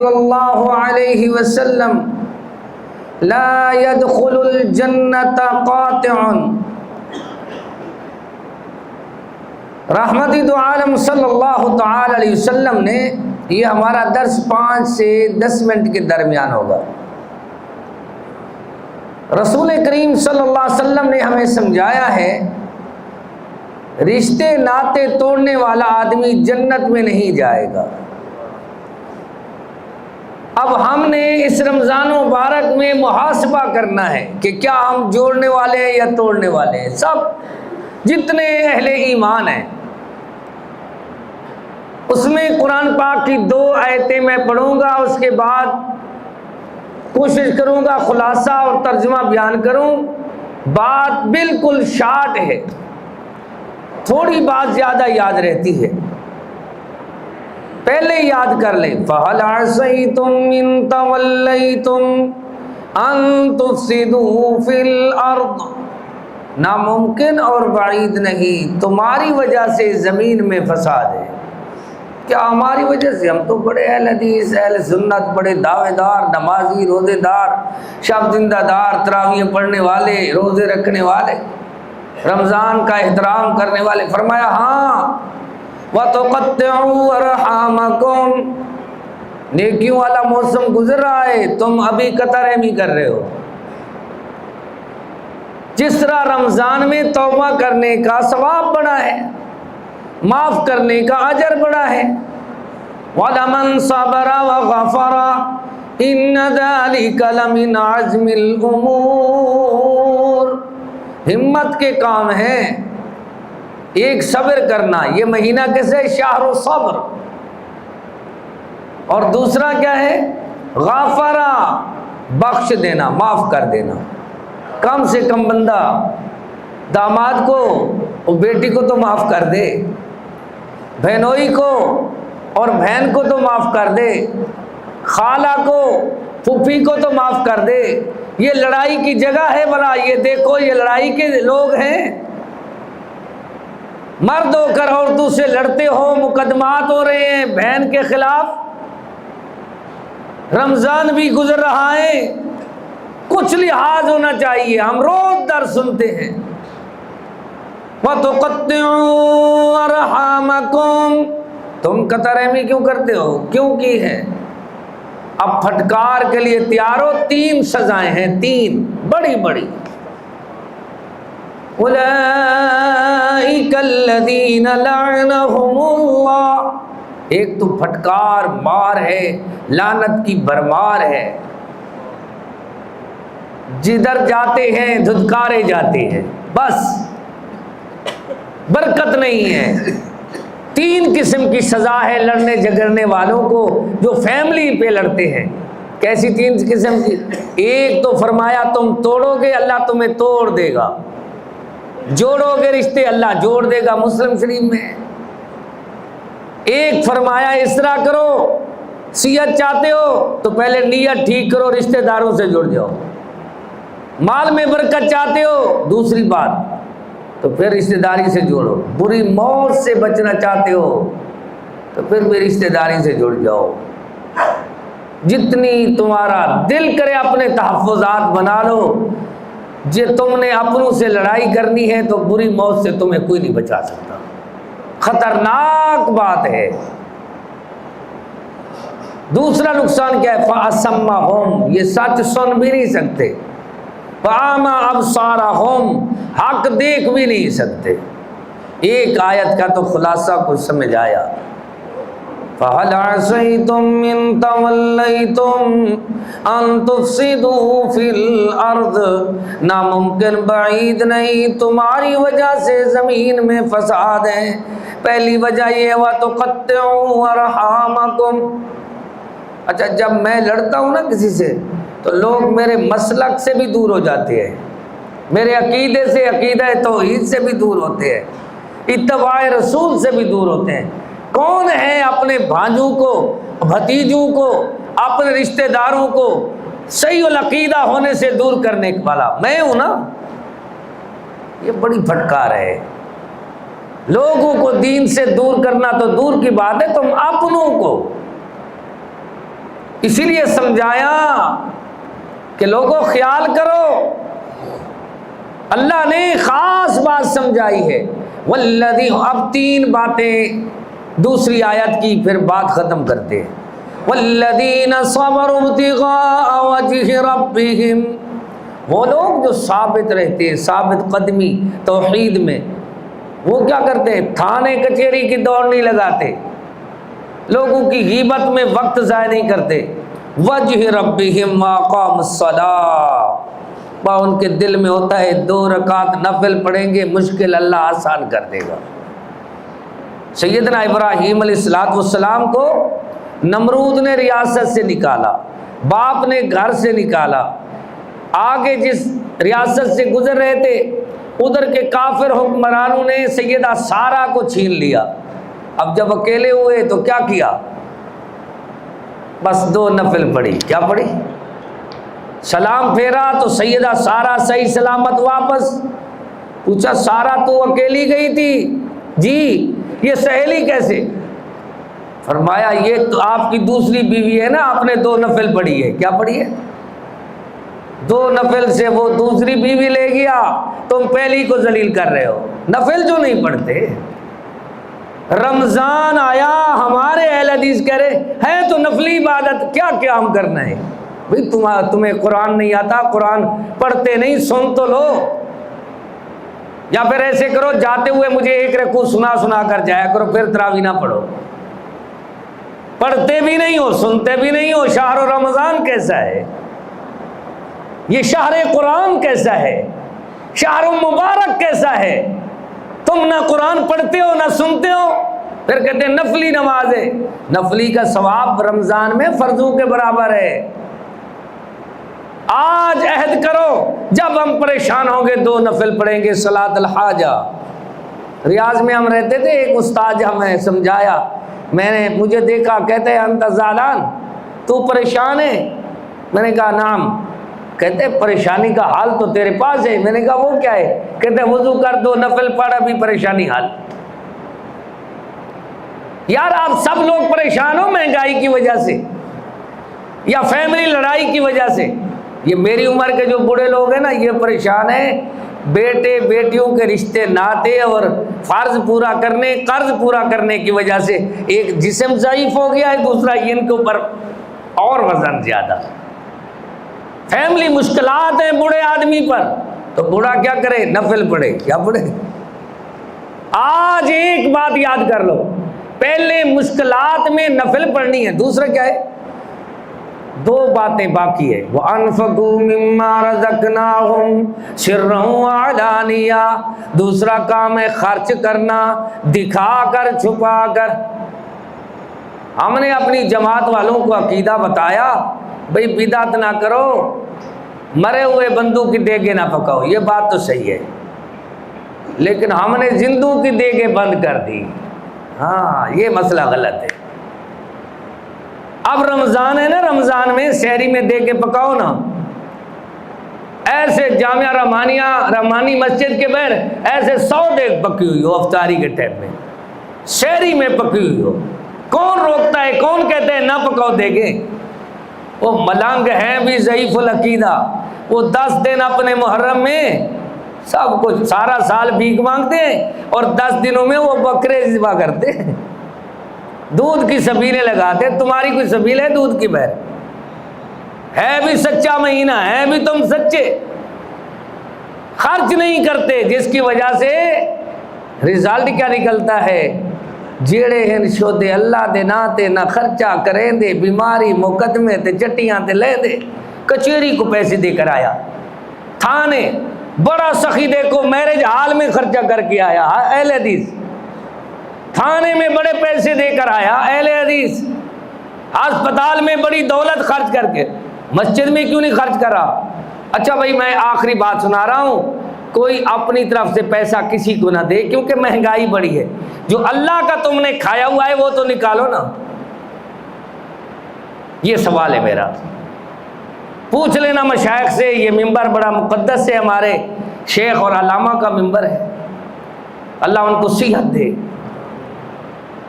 اللہ علیہ وسلم لا يدخل الجنت قاطع. رحمتی دو عالم صلی اللہ تعالی علیہ وسلم نے، یہ ہمارا درس 5 سے 10 منٹ کے درمیان ہوگا. رسول کریم صلی اللہ علیہ وسلم نے ہمیں سمجھایا ہے رشتے ناطے توڑنے والا آدمی جنت میں نہیں جائے گا. اب ہم نے اس رمضان مبارک میں محاسبہ کرنا ہے کہ کیا ہم جوڑنے والے ہیں یا توڑنے والے ہیں. سب جتنے اہل ایمان ہیں، اس میں قرآن پاک کی 2 آیتیں میں پڑھوں گا، اس کے بعد کوشش کروں گا خلاصہ اور ترجمہ بیان کروں. بات بالکل شارٹ ہے، تھوڑی بات زیادہ یاد رہتی ہے. پہلے یاد کر لیں. فَهَلْ عَصَيْتُمْ إِن تَوَلَّيْتُمْ أَن تُفْسِدُوا فِي الْأَرْضِ. ناممکن اور بعید نہیں تمہاری وجہ سے زمین میں فساد ہے. کیا ہماری وجہ سے؟ ہم تو بڑے اہل حدیث، اہل سنت، بڑے دعوے دار، نمازی، روزے دار، شب زندہ دار، تراویح پڑھنے والے، روزے رکھنے والے، رمضان کا احترام کرنے والے. فرمایا ہاں وَتُقَطِّعُوا أَرْحَامَكُمْ. نیکیوں والا موسم گزر رہا ہے، تم ابھی قطع رحمی کر رہے ہو. جس طرح رمضان میں توبہ کرنے کا ثواب بڑا ہے، معاف کرنے کا اجر بڑا ہے. وَلَمَنْ صَبَرَ وَغَفَرَ إِنَّ ذَلِكَ لَمِنْ عَزْمِ الْأُمُورِ. ہمت کے کام ہیں. ایک صبر کرنا، یہ مہینہ کیسے؟ شہر و صبر. اور دوسرا کیا ہے؟ غافرہ، بخش دینا، معاف کر دینا. کم سے کم بندہ داماد کو اور بیٹی کو تو معاف کر دے، بہنوئی کو اور بہن کو تو معاف کر دے، خالہ کو، پھوپھی کو تو معاف کر دے. یہ لڑائی کی جگہ ہے بلا. یہ دیکھو یہ لڑائی کے لوگ ہیں. مرد ہو کر عورتوں سے لڑتے ہو، مقدمات ہو رہے ہیں بہن کے خلاف. رمضان بھی گزر رہا ہے، کچھ لحاظ ہونا چاہیے. ہم روز درس سنتے ہیں. وَتُقَطِّعُوا أَرْحَامَكُمْ. تم قطع رحمی کیوں کرتے ہو؟ کیوں کی ہے؟ اب پھٹکار کے لیے تیار ہو. 3 سزائیں ہیں، 3 بڑی بڑی. أُولَئِكَ الَّذِينَ لَعَنَهُمُ اللَّهُ. ایک تو پھٹکار مار ہے، لعنت کی بھرمار ہے. جدھر جاتے ہیں دھتکارے جاتے ہیں، بس برکت نہیں ہے. 3 قسم کی سزا ہے لڑنے جھگڑنے والوں کو جو فیملی پہ لڑتے ہیں. کیسی 3 قسم کی؟ ایک تو فرمایا تم توڑو گے اللہ تمہیں توڑ دے گا، جوڑو گے رشتے اللہ جوڑ دے گا، مسلم شریف میں. ایک فرمایا اس طرح کرو، صحت چاہتے ہو تو پہلے نیت ٹھیک کرو، رشتہ داروں سے جڑ جاؤ. مال میں برکت چاہتے ہو، دوسری بات تو پھر رشتہ داری سے جوڑو. بری موت سے بچنا چاہتے ہو تو پھر بھی رشتہ داری سے جڑ جاؤ. جتنی تمہارا دل کرے اپنے تحفظات بنا لو. جی تم نے اپنوں سے لڑائی کرنی ہے تو بری موت سے تمہیں کوئی نہیں بچا سکتا. خطرناک بات ہے. دوسرا نقصان کیا ہے؟ فَأَسَمَّهُمْ. یہ سچ سن بھی نہیں سکتے. وَأَعْمَى أَبْصَارَهُمْ. حق دیکھ بھی نہیں سکتے. ایک آیت کا تو خلاصہ کچھ سمجھ آیا. فَهَلْ عَصَيْتُمْ إِن تَوَلَّيْتُمْ أَن تُفْسِدُوا فِي الْأَرْضِ. ناممکن بعید نہیں تمہاری وجہ سے زمین میں فساد ہے. پہلی وجہ یہ وَتُقَطِّعُوا أَرْحَامَكُمْ. اچھا جب میں لڑتا ہوں نا کسی سے تو لوگ میرے مسلک سے بھی دور ہو جاتے ہیں، میرے عقیدے سے، عقیدہ توحید سے بھی دور ہوتے ہیں، اتباع رسول سے بھی دور ہوتے ہیں. کون ہے اپنے بھانجوں کو، بھتیجوں کو، اپنے رشتہ داروں کو صحیح العقیدہ ہونے سے دور کرنے والا؟ میں ہوں نا. یہ بڑی پھٹکار ہے. لوگوں کو دین سے دور کرنا تو دور کی بات ہے، تم اپنوں کو اسی لیے سمجھایا کہ لوگوں خیال کرو، اللہ نے خاص بات سمجھائی ہے والذی، اب 3 باتیں دوسری آیت کی پھر بات ختم کرتے ہیں۔ والذین صبروا ابتغاء وجہ ربہم، وہ لوگ جو ثابت رہتے ہیں، ثابت قدمی توحید میں، وہ کیا کرتے ہیں؟ تھانے کچہری کی دوڑ نہیں لگاتے، لوگوں کی غیبت میں وقت ضائع نہیں کرتے۔ وجہ ربہم واقاموا الصلاۃ، ان کے دل میں ہوتا ہے 2 رکعت نفل پڑھیں گے، مشکل اللہ آسان کر دے گا۔ سیدنا ابراہیم علیہ السلام کو نمرود نے ریاست سے نکالا، باپ نے گھر سے نکالا، آگے جس ریاست سے گزر رہے تھے ادھر کے کافر حکمرانوں نے سیدہ سارہ کو چھین لیا۔ اب جب اکیلے ہوئے تو کیا کیا؟ بس 2 نفل پڑھی۔ کیا پڑھی؟ سلام پھیرا تو سیدہ سارہ صحیح سلامت واپس۔ پوچھا سارہ تو اکیلی گئی تھی؟ جی، یہ سہیلی کیسے؟ فرمایا یہ تو آپ کی دوسری بیوی ہے نا، آپ نے 2 نفل پڑھی ہے۔ کیا پڑھی ہے؟ 2 نفل سے وہ دوسری بیوی لے گیا، تم پہلی کو ذلیل کر رہے ہو۔ نفل جو نہیں پڑھتے، رمضان آیا ہمارے اہل حدیث کہہ رہے ہیں تو نفلی عبادت کیا قیام کرنا ہے بھئی؟ تمہیں قرآن نہیں آتا، قرآن پڑھتے نہیں، سن تو لو، یا پھر ایسے کرو جاتے ہوئے مجھے 1 رکوع سنا کر جایا کرو، پھر تراویح نہ پڑھو۔ پڑھتے بھی نہیں ہو، سنتے بھی نہیں ہو۔ شہر رمضان کیسا ہے؟ یہ شہر قرآن کیسا ہے؟ شہر مبارک کیسا ہے؟ تم نہ قرآن پڑھتے ہو نہ سنتے ہو، پھر کہتے ہیں نفلی نماز ہے۔ نفلی کا ثواب رمضان میں فرضوں کے برابر ہے۔ آج عہد کرو جب ہم پریشان ہوں گے 2 نفل پڑھیں گے، صلاۃ الحاجہ۔ ریاض میں ہم رہتے تھے، ایک استاد ہمیں سمجھایا، مجھے دیکھا، کہتے ہیں انت زعلان، تو پریشان ہے؟ میں نے کہا نعم۔ کہتے پریشانی کا حال تو تیرے پاس ہے۔ میں نے کہا وہ کیا ہے؟ کہتے وضو کر 2 نفل پڑھ، ابھی پریشانی حل۔ یار آپ سب لوگ پریشان ہو مہنگائی کی وجہ سے یا فیملی لڑائی کی وجہ سے۔ یہ میری عمر کے جو بوڑھے لوگ ہیں نا، یہ پریشان ہیں بیٹے بیٹیوں کے رشتے ناتے اور فرض پورا کرنے، قرض پورا کرنے کی وجہ سے۔ ایک جسم ضعیف ہو گیا ہے، دوسرا ان کے اوپر اور وزن زیادہ۔ فیملی مشکلات ہیں بوڑھے آدمی پر، تو بوڑھا کیا کرے؟ نفل پڑھے۔ کیا پڑھے؟ آج ایک بات یاد کر لو، پہلے مشکلات میں نفل پڑھنی ہے، دوسرا کیا ہے؟ 2 باتیں باقی ہے۔ وَأَنفِقُوا مِمَّا رَزَقْنَاهُمْ سِرًّا وَعَلَانِيَةً، دوسرا کام ہے خرچ کرنا، دکھا کر چھپا کر۔ ہم نے اپنی جماعت والوں کو عقیدہ بتایا، بھئی بدعت نہ کرو، مرے ہوئے بندوں کی دیگیں نہ پکاؤ، یہ بات تو صحیح ہے، لیکن ہم نے زندوں کی دیگیں بند کر دی۔ ہاں، یہ مسئلہ غلط ہے۔ اب رمضان ہے نا، رمضان میں سحری میں دیگیں پکاؤ نا، ایسے جامعہ رحمانی مسجد کے باہر ایسے 100 دیگ پکی ہوئی ہو افطاری کے ٹائم میں، سحری میں پکی ہوئی ہو، کون روکتا ہے؟ کون کہتے ہیں نہ پکاؤ دیگیں؟ وہ ملنگ ہیں بھی ضعیف العقیدہ، وہ 10 دن اپنے محرم میں سب کچھ سارا سال بھیک مانگتے ہیں اور 10 دنوں میں وہ بکرے ذبح کرتے ہیں، دودھ کی سبیلیں لگاتے۔ تمہاری کوئی سبیل ہے دودھ کی بہر؟ ہے بھی سچا مہینہ، ہے بھی تم سچے، خرچ نہیں کرتے، جس کی وجہ سے رزلٹ کیا نکلتا ہے؟ جیڑے ہیں شودے اللہ دے نا تے نہ خرچہ کریں دے، بیماری مقدمے تے چٹیاں تے لے دے۔ کچہری کو پیسے دے کر آیا، تھانے بڑا سخی دیکھو میرج ہال میں خرچہ کر کے آیا اہل حدیث، تھانے میں بڑے پیسے دے کر آیا اہل حدیث، ہسپتال میں بڑی دولت خرچ کر کے، مسجد میں کیوں نہیں خرچ کرا؟ اچھا بھائی میں آخری بات سنا رہا ہوں، کوئی اپنی طرف سے پیسہ کسی کو نہ دے، کیونکہ مہنگائی بڑی ہے، جو اللہ کا تم نے کھایا ہوا ہے وہ تو نکالو نا۔ یہ سوال ہے میرا، پوچھ لینا مشائخ سے، یہ ممبر بڑا مقدس ہے، ہمارے شیخ اور علامہ کا ممبر ہے، اللہ ان کو صحت دے،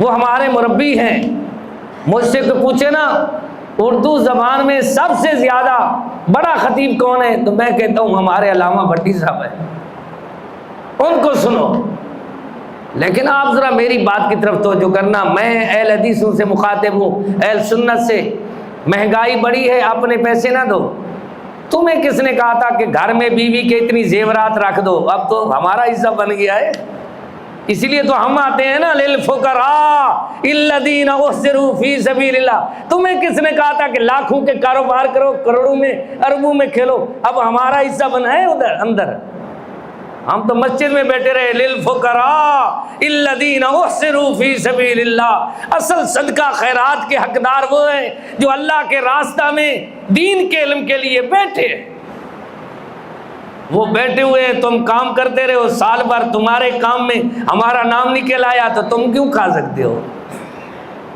وہ ہمارے مربی ہیں۔ مجھ سے کوئی پوچھے نا اردو زبان میں سب سے زیادہ بڑا خطیب کون ہے؟ تو میں کہتا ہوں ہمارے علامہ بھٹی صاحب ہیں، ان کو سنو۔ لیکن آپ ذرا میری بات کی طرف توجہ کرنا، میں اہل حدیثوں سے مخاطب ہوں، اہل سنت سے۔ مہنگائی بڑی ہے، اپنے پیسے نہ دو۔ تمہیں کس نے کہا تھا کہ گھر میں بیوی کے اتنی زیورات رکھ دو؟ اب تو ہمارا حصہ بن گیا ہے، اسی لیے تو ہم آتے ہیں نا، للفقراء الذین احصروا فی سبیل اللہ۔ تمہیں کس نے کہا تھا کہ لاکھوں کے کاروبار کرو، کروڑوں میں اربوں میں کھیلو؟ اب ہمارا حصہ بنا ہے ادھر اندر، ہم تو مسجد میں بیٹھے رہے، للفقراء الذین احصروا فی سبیل اللہ۔ اصل صدقہ خیرات کے حقدار وہ ہیں جو اللہ کے راستہ میں دین کے علم کے لیے بیٹھے۔ وہ بیٹھے ہوئے ہیں، تم کام کرتے رہے ہو، سال بھر تمہارے کام میں ہمارا نام نکل آیا تو تم کیوں کھا سکتے ہو؟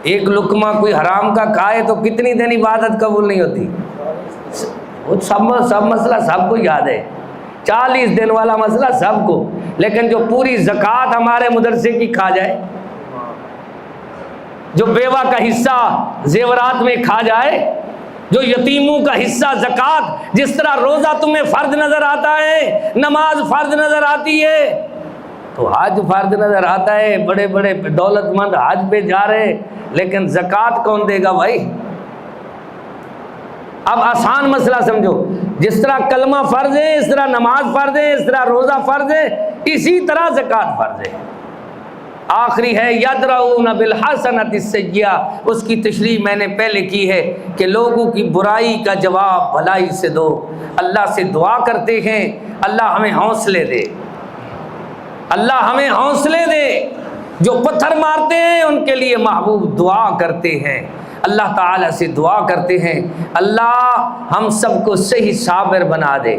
ایک لقمہ کوئی حرام کا کھائے تو کتنی دن عبادت قبول نہیں ہوتی؟ وہ سب مسئلہ سب کو یاد ہے، 40 دن والا مسئلہ سب کو۔ لیکن جو پوری زکوٰۃ ہمارے مدرسے کی کھا جائے، جو بیوہ کا حصہ زیورات میں کھا جائے، جو یتیموں کا حصہ زکوٰۃ، جس طرح روزہ تمہیں فرض نظر آتا ہے، نماز فرض نظر آتی ہے، تو حج فرض نظر آتا ہے، بڑے بڑے دولت مند حج پہ جا رہے، لیکن زکوٰۃ کون دے گا بھائی؟ اب آسان مسئلہ سمجھو، جس طرح کلمہ فرض ہے، اس طرح نماز فرض ہے، اس طرح روزہ فرض ہے، اسی طرح زکوٰۃ فرض ہے۔ آخری ہے یدرؤون بالحسنۃ السیئۃ، اس کی تشریح میں نے پہلے کی ہے کہ لوگوں کی برائی کا جواب بھلائی سے دو۔ اللہ سے دعا کرتے ہیں اللہ ہمیں حوصلے دے، اللہ ہمیں حوصلے دے۔ جو پتھر مارتے ہیں ان کے لیے محبوب دعا کرتے ہیں، اللہ تعالیٰ سے دعا کرتے ہیں اللہ ہم سب کو صحیح صابر بنا دے،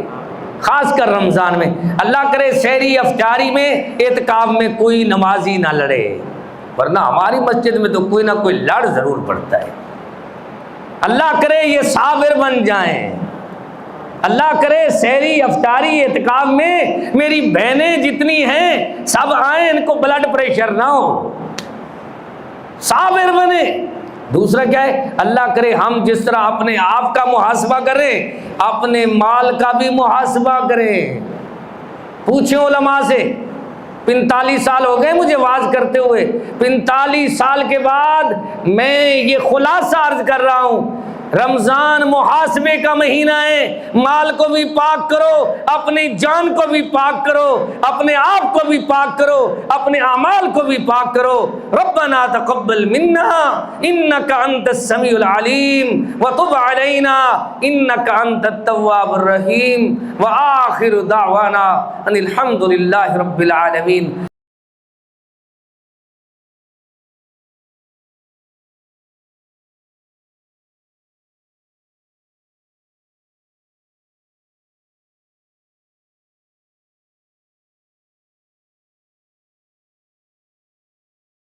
خاص کر رمضان میں۔ اللہ کرے سحری افطاری میں اعتکاف میں کوئی نمازی نہ لڑے، ورنہ ہماری مسجد میں تو کوئی نہ کوئی لڑ ضرور پڑتا ہے۔ اللہ کرے یہ صابر بن جائیں، اللہ کرے سحری افطاری اعتکاف میں میری بہنیں جتنی ہیں سب آئیں، ان کو بلڈ پریشر نہ ہو، صابر بنے۔ دوسرا کیا ہے؟ اللہ کرے ہم جس طرح اپنے آپ کا محاسبہ کریں، اپنے مال کا بھی محاسبہ کریں۔ پوچھیں علماء سے، 45 سال ہو گئے مجھے واعظ کرتے ہوئے، 45 سال کے بعد میں یہ خلاصہ عرض کر رہا ہوں، رمضان محاسبے کا مہینہ ہے، مال کو بھی پاک کرو، اپنی جان کو بھی پاک کرو، اپنے آپ کو بھی پاک کرو، اپنے اعمال کو بھی پاک کرو۔ ربنا تقبل منا انک انت السمیع العلیم وتب علینا انک انت التواب الرحیم، وآخر دعوانا ان الحمد للہ رب العالمین۔